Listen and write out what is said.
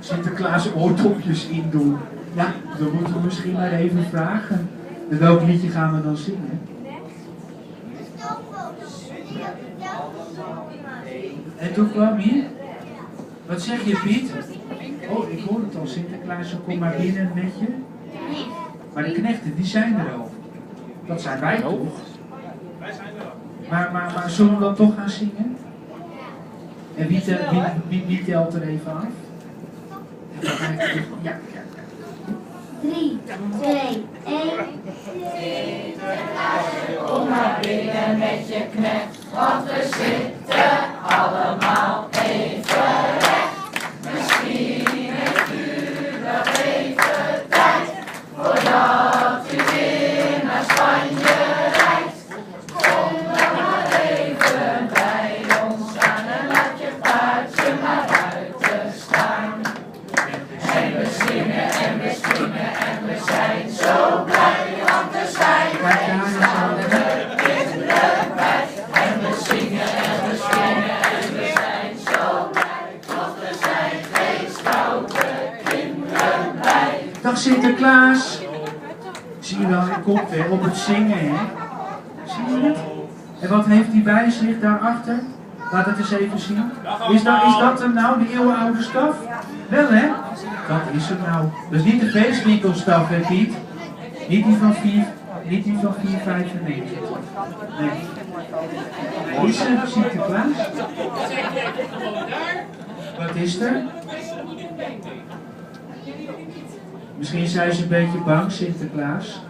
Sinterklaas oordopjes in doen. Ja, dan moeten we misschien maar even vragen. En welk liedje gaan we dan zingen? En toen kwam hier. Wat zeg je, Piet? Oh, ik hoor het al. Sinterklaas, kom maar binnen met je. Maar de knechten, die zijn er al. Dat zijn wij toch? Wij zijn er al. Maar zullen we dan toch gaan zingen? En wie telt er even af? Ja. 3, 2, 1. Kom maar binnen met je knecht, want we zitten allemaal even recht. Misschien heeft u nog even tijd, voordat u weer naar Spanje reist. Kom dan maar even bij ons aan en laat je paardje maar buiten staan. En we zingen en we springen en we zijn zo blij, want er zijn de kinderen bij. En we zingen en we springen en we zijn zo blij, want er zijn geen stoute kinderen bij. Dag Sinterklaas. Zie je wel, hij komt weer op het zingen, hè? Zie je het? En wat heeft hij bij zich daarachter? Laat het eens even zien. Is dat hem nou, de eeuwenoude staf? Wel, hè? Dat is hem nou. Dat is niet de feestwinkelstaf, hè, Piet? Niet die van 4,95. Nee. Is er Sinterklaas? Wat is er? Misschien zijn ze een beetje bang, Sinterklaas.